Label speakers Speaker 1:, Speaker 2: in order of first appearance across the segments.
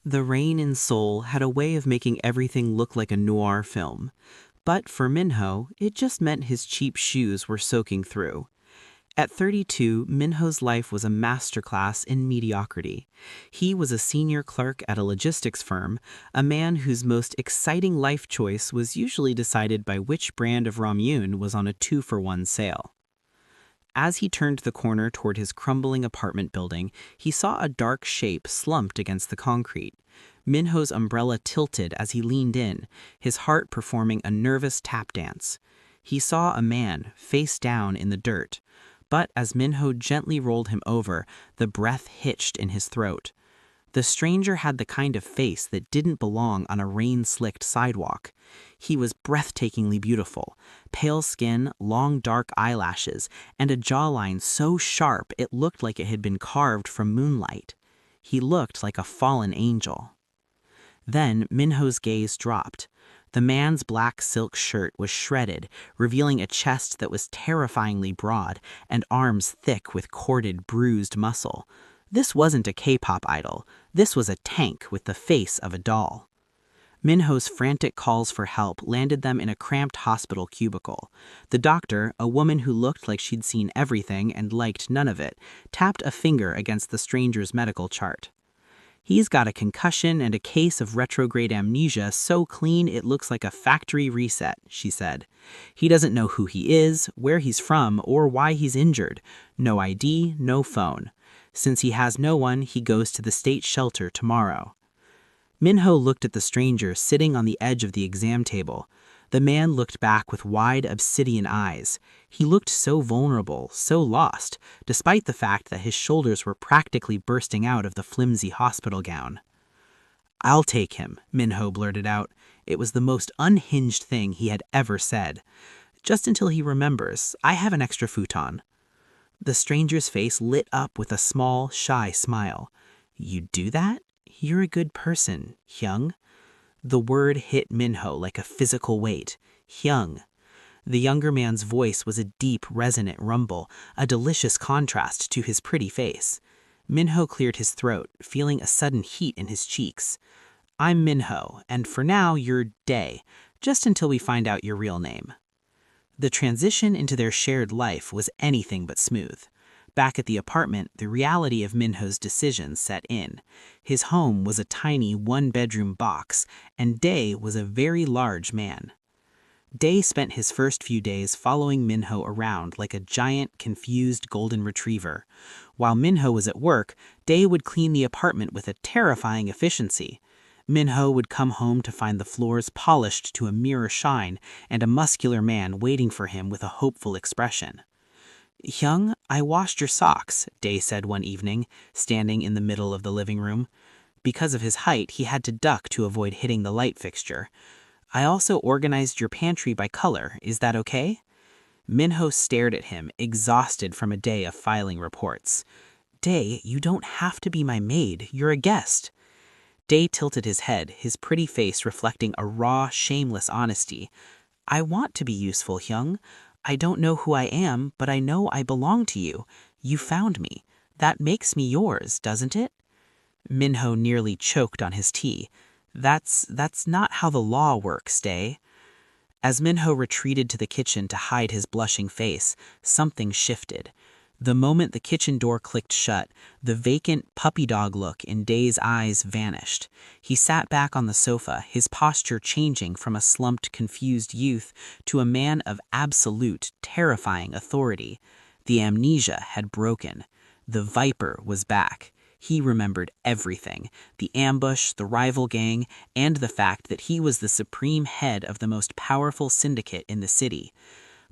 Speaker 1: The rain in Seoul had a way of making everything look like a noir film. But for Minho, it just meant his cheap shoes were soaking through. At 32, Minho's life was a masterclass in mediocrity. He was a senior clerk at a logistics firm, a man whose most exciting life choice was usually decided by which brand of ramyun was on a 2-for-1 sale. As he turned the corner toward his crumbling apartment building, he saw a dark shape slumped against the concrete. Minho's umbrella tilted as he leaned in, his heart performing a nervous tap dance. He saw a man, face down in the dirt. But as Minho gently rolled him over, the breath hitched in his throat. The stranger had the kind of face that didn't belong on a rain-slicked sidewalk. He was breathtakingly beautiful, pale skin, long dark eyelashes, and a jawline so sharp it looked like it had been carved from moonlight. He looked like a fallen angel. Then Minho's gaze dropped. The man's black silk shirt was shredded, revealing a chest that was terrifyingly broad and arms thick with corded, bruised muscle. This wasn't a K-pop idol. This was a tank with the face of a doll. Minho's frantic calls for help landed them in a cramped hospital cubicle. The doctor, a woman who looked like she'd seen everything and liked none of it, tapped a finger against the stranger's medical chart. "He's got a concussion and a case of retrograde amnesia so clean it looks like a factory reset," she said. "He doesn't know who he is, where he's from, or why he's injured. No ID, no phone. Since he has no one, he goes to the state shelter tomorrow." Minho looked at the stranger sitting on the edge of the exam table. The man looked back with wide obsidian eyes. He looked so vulnerable, so lost, despite the fact that his shoulders were practically bursting out of the flimsy hospital gown. "I'll take him," Minho blurted out. It was the most unhinged thing he had ever said. "Just until he remembers. I have an extra futon." The stranger's face lit up with a small, shy smile. "You do that? You're a good person, Hyung." The word hit Minho like a physical weight. Hyung. The younger man's voice was a deep, resonant rumble, a delicious contrast to his pretty face. Minho cleared his throat, feeling a sudden heat in his cheeks. "I'm Minho, and for now you're Dae, just until we find out your real name." The transition into their shared life was anything but smooth. Back at the apartment, the reality of Minho's decision set in. His home was a tiny one-bedroom box, and Dae was a very large man. Dae spent his first few days following Minho around like a giant, confused golden retriever. While Minho was at work, Dae would clean the apartment with a terrifying efficiency. Minho would come home to find the floors polished to a mirror shine and a muscular man waiting for him with a hopeful expression. "Hyung, I washed your socks," Dae said one evening, standing in the middle of the living room. Because of his height, he had to duck to avoid hitting the light fixture. "I also organized your pantry by color. Is that okay?" Minho stared at him, exhausted from a day of filing reports. "Dae, you don't have to be my maid. You're a guest." Dae tilted his head, his pretty face reflecting a raw, shameless honesty. "I want to be useful, Hyung. I don't know who I am, but I know I belong to you. You found me. That makes me yours, doesn't it?" Minho nearly choked on his tea. That's not how the law works, Dae." As Minho retreated to the kitchen to hide his blushing face, something shifted. The moment the kitchen door clicked shut, the vacant puppy dog look in Dae's eyes vanished. He sat back on the sofa, his posture changing from a slumped, confused youth to a man of absolute, terrifying authority. The amnesia had broken. The Viper was back. He remembered everything, the ambush, the rival gang, and the fact that he was the supreme head of the most powerful syndicate in the city.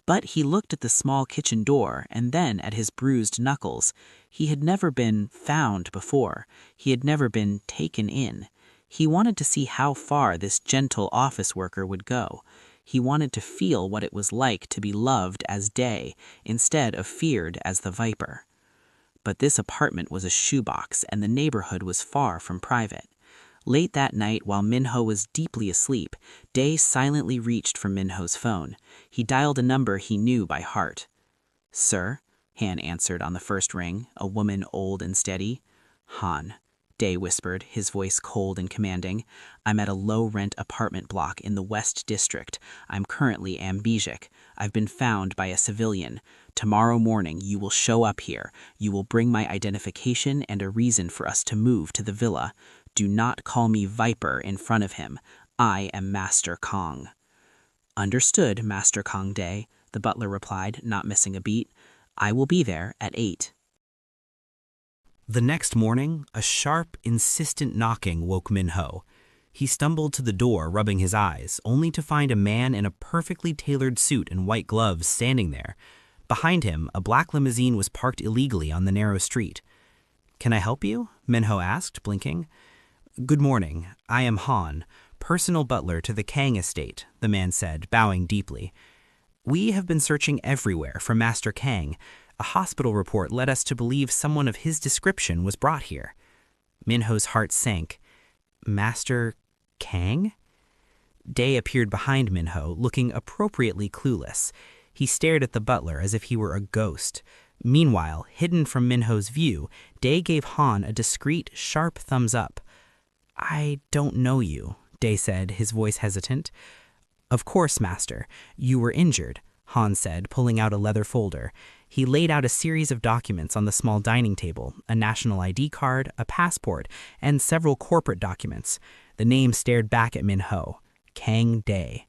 Speaker 1: But he looked at the small kitchen door and then at his bruised knuckles. He had never been found before. He had never been taken in. He wanted to see how far this gentle office worker would go. He wanted to feel what it was like to be loved as Dae instead of feared as the Viper. But this apartment was a shoebox and the neighborhood was far from private. Late that night, while Minho was deeply asleep, Dae silently reached for Minho's phone. He dialed a number he knew by heart. "Sir?" Han answered on the first ring, a woman old and steady. "Han." Day whispered, his voice cold and commanding. "I'm at a low-rent apartment block in the West District. I'm currently amnesiac. I've been found by a civilian. Tomorrow morning you will show up here. You will bring my identification and a reason for us to move to the villa. Do not call me Viper in front of him. I am Master Kong." "Understood, Master Kong Day," the butler replied, not missing a beat. "I will be there at 8. The next morning, a sharp, insistent knocking woke Minho. He stumbled to the door, rubbing his eyes, only to find a man in a perfectly tailored suit and white gloves standing there. Behind him, a black limousine was parked illegally on the narrow street. "Can I help you?" Minho asked, blinking. "Good morning. I am Han, personal butler to the Kang estate," the man said, bowing deeply. "We have been searching everywhere for Master Kang. A hospital report led us to believe someone of his description was brought here." Minho's heart sank. Master Kang? Day appeared behind Minho, looking appropriately clueless. He stared at the butler as if he were a ghost. Meanwhile, hidden from Minho's view, Day gave Han a discreet, sharp thumbs up. "I don't know you," Day said, his voice hesitant. "Of course, Master. You were injured," Han said, pulling out a leather folder. He laid out a series of documents on the small dining table, a national ID card, a passport, and several corporate documents. The name stared back at Minho. Kang Day.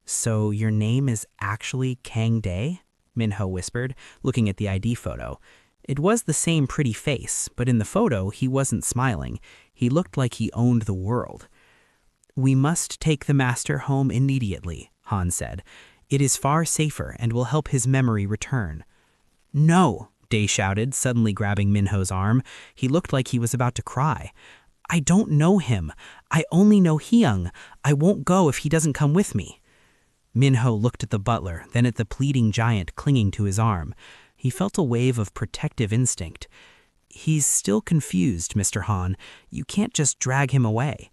Speaker 1: "So your name is actually Kang Day?" Minho whispered, looking at the ID photo. It was the same pretty face, but in the photo he wasn't smiling. He looked like he owned the world. "We must take the master home immediately," Han said. "It is far safer and will help his memory return." "No!" Day shouted, suddenly grabbing Minho's arm. He looked like he was about to cry. "I don't know him. I only know Hyung. I won't go if he doesn't come with me." Minho looked at the butler, then at the pleading giant clinging to his arm. He felt a wave of protective instinct. "He's still confused, Mr. Han. You can't just drag him away."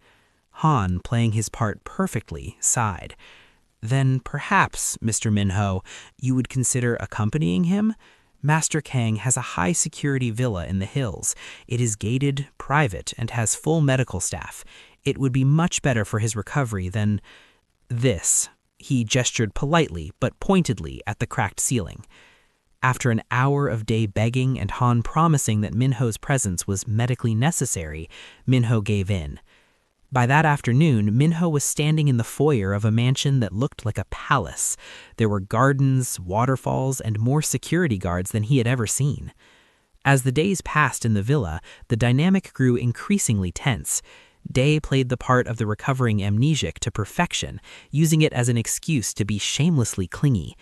Speaker 1: Han, playing his part perfectly, sighed. "Then perhaps, Mr. Minho, you would consider accompanying him? Master Kang has a high-security villa in the hills. It is gated, private, and has full medical staff. It would be much better for his recovery than this." He gestured politely but pointedly at the cracked ceiling. After an hour of Day begging and Han promising that Minho's presence was medically necessary, Minho gave in. By that afternoon, Minho was standing in the foyer of a mansion that looked like a palace. There were gardens, waterfalls, and more security guards than he had ever seen. As the days passed in the villa, the dynamic grew increasingly tense. Day played the part of the recovering amnesiac to perfection, using it as an excuse to be shamelessly clingy.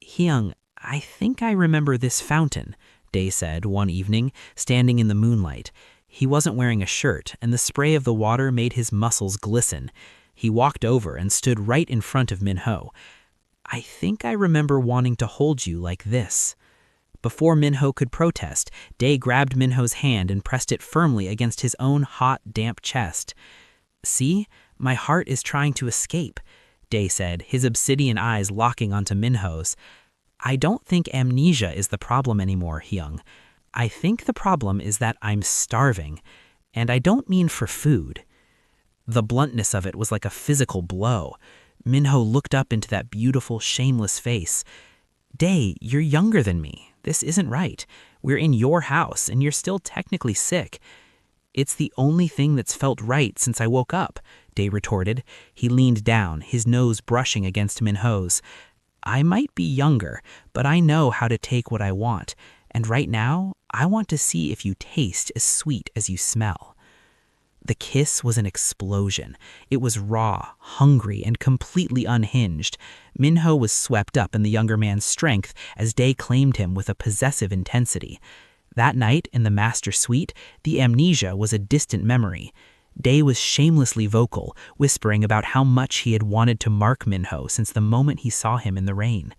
Speaker 1: "Hyung, I think I remember this fountain," Day said one evening, standing in the moonlight. He wasn't wearing a shirt, and the spray of the water made his muscles glisten. He walked over and stood right in front of Minho. "I think I remember wanting to hold you like this." Before Minho could protest, Day grabbed Minho's hand and pressed it firmly against his own hot, damp chest. "See? My heart is trying to escape," Day said, his obsidian eyes locking onto Minho's. "I don't think amnesia is the problem anymore, Hyung. I think the problem is that I'm starving, and I don't mean for food." The bluntness of it was like a physical blow. Minho looked up into that beautiful, shameless face. "Day, you're younger than me. This isn't right. We're in your house, and you're still technically sick." "It's the only thing that's felt right since I woke up," Day retorted. He leaned down, his nose brushing against Minho's. "I might be younger, but I know how to take what I want. And right now, I want to see if you taste as sweet as you smell." The kiss was an explosion. It was raw, hungry, and completely unhinged. Minho was swept up in the younger man's strength as Day claimed him with a possessive intensity. That night, in the master suite, the amnesia was a distant memory. Day was shamelessly vocal, whispering about how much he had wanted to mark Minho since the moment he saw him in the rain.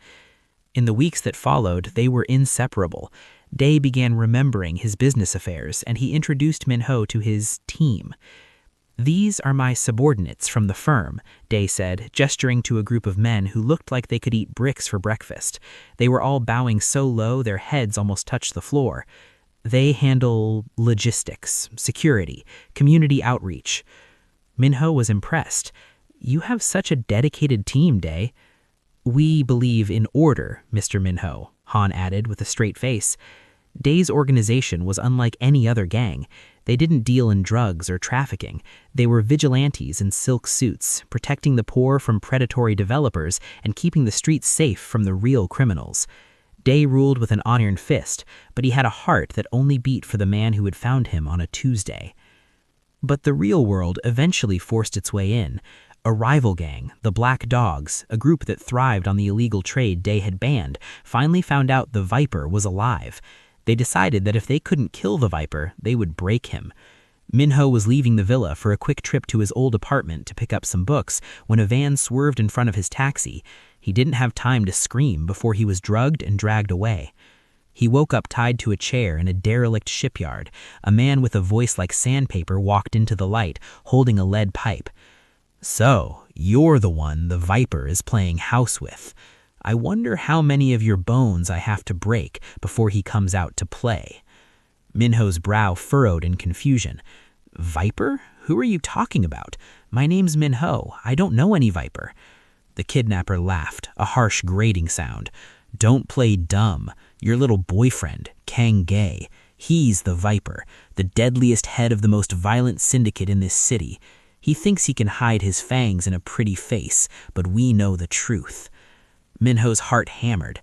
Speaker 1: In the weeks that followed, they were inseparable. Day began remembering his business affairs, and he introduced Minho to his team. "These are my subordinates from the firm," Day said, gesturing to a group of men who looked like they could eat bricks for breakfast. They were all bowing so low their heads almost touched the floor.
Speaker 2: They handle logistics, security, community outreach. Minho was impressed. You have such a dedicated team, Day. We believe in order, Mr. Minho, Han added with a straight face. Day's organization was unlike any other gang. They didn't deal in drugs or trafficking. They were vigilantes in silk suits, protecting the poor from predatory developers and keeping the streets safe from the real criminals. Day ruled with an iron fist, but he had a heart that only beat for the man who had found him on a Tuesday. But the real world eventually forced its way in. A rival gang, the Black Dogs, a group that thrived on the illegal trade Day had banned, finally found out the Viper was alive. They decided that if they couldn't kill the Viper, they would break him. Minho was leaving the villa for a quick trip to his old apartment to pick up some books when a van swerved in front of his taxi. He didn't have time to scream before he was drugged and dragged away. He woke up tied to a chair in a derelict shipyard. A man with a voice like sandpaper walked into the light, holding a lead pipe. "So, you're the one the Viper is playing house with. I wonder how many of your bones I have to break before he comes out to play." Minho's brow furrowed in confusion. "Viper? Who are you talking about? My name's Minho. I don't know any Viper." The kidnapper laughed, a harsh grating sound. "Don't play dumb. Your little boyfriend, Kang Gay. He's the Viper, the deadliest head of the most violent syndicate in this city. He thinks he can hide his fangs in a pretty face, but we know the truth." Minho's heart hammered.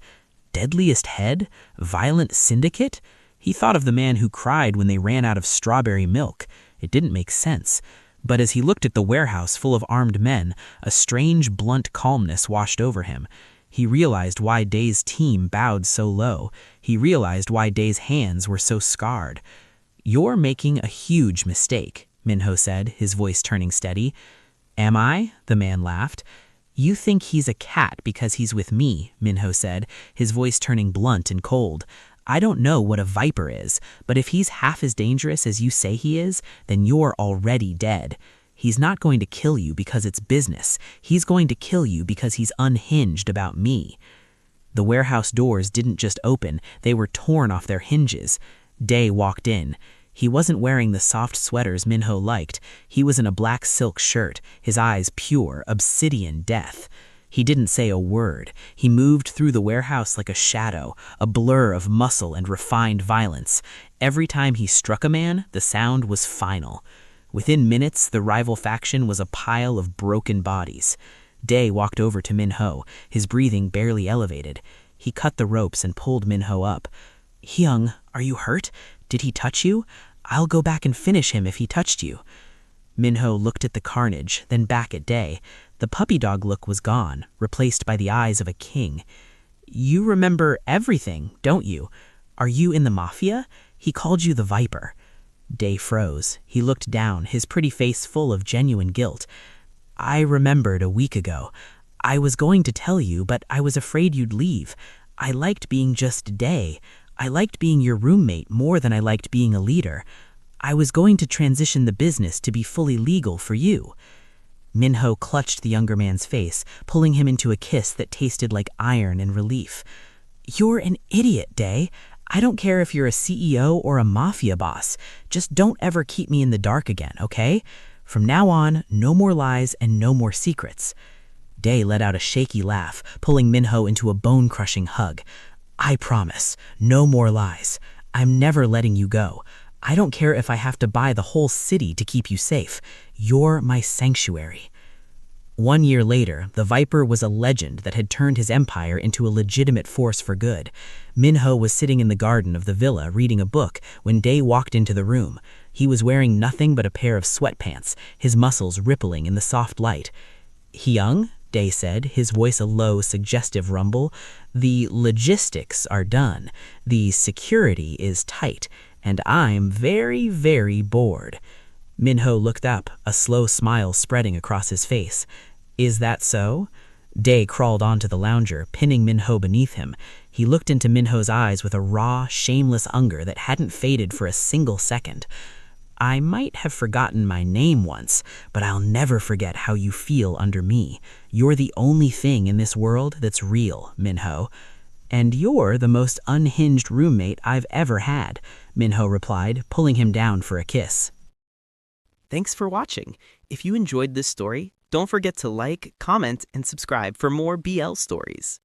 Speaker 2: Deadliest head? Violent syndicate? He thought of the man who cried when they ran out of strawberry milk. It didn't make sense. But as he looked at the warehouse full of armed men, a strange, blunt calmness washed over him. He realized why Day's team bowed so low. He realized why Day's hands were so scarred. "You're making a huge mistake," Minho said, his voice turning steady. "Am I?" the man laughed. "You think he's a cat because he's with me," Minho said, his voice turning blunt and cold. "I don't know what a Viper is, but if he's half as dangerous as you say he is, then you're already dead. He's not going to kill you because it's business. He's going to kill you because he's unhinged about me." The warehouse doors didn't just open, they were torn off their hinges. Day walked in. He wasn't wearing the soft sweaters Minho liked. He was in a black silk shirt, his eyes pure, obsidian death. He didn't say a word. He moved through the warehouse like a shadow, a blur of muscle and refined violence. Every time he struck a man, the sound was final. Within minutes, the rival faction was a pile of broken bodies. Day walked over to Minho, his breathing barely elevated. He cut the ropes and pulled Minho up. "Hyung, are you hurt? Did he touch you? I'll go back and finish him if he touched you." Minho looked at the carnage, then back at Day. The puppy dog look was gone, replaced by the eyes of a king. "You remember everything, don't you? Are you in the Mafia? He called you the Viper." Day froze. He looked down, his pretty face full of genuine guilt. "I remembered a week ago. I was going to tell you, but I was afraid you'd leave. I liked being just Day. I liked being your roommate more than I liked being a leader. I was going to transition the business to be fully legal for you." Minho clutched the younger man's face, pulling him into a kiss that tasted like iron and relief. "You're an idiot, Day. I don't care if you're a CEO or a mafia boss. Just don't ever keep me in the dark again, okay? From now on, no more lies and no more secrets." Day let out a shaky laugh, pulling Minho into a bone-crushing hug. "I promise, no more lies. I'm never letting you go. I don't care if I have to buy the whole city to keep you safe. You're my sanctuary." 1 year later, the Viper was a legend that had turned his empire into a legitimate force for good. Minho was sitting in the garden of the villa reading a book when Day walked into the room. He was wearing nothing but a pair of sweatpants, his muscles rippling in the soft light. "Hyung," Day said, his voice a low, suggestive rumble, "the logistics are done. The security is tight, and I'm very, very bored." Minho looked up, a slow smile spreading across his face. "Is that so?" Day crawled onto the lounger, pinning Minho beneath him. He looked into Minho's eyes with a raw, shameless hunger that hadn't faded for a single second. "I might have forgotten my name once, but I'll never forget how you feel under me. You're the only thing in this world that's real, Minho. And you're the most unhinged roommate I've ever had. Minho replied, pulling him down for a kiss.
Speaker 3: Thanks for watching. If you enjoyed this story, don't forget to like, comment, and subscribe for more BL stories.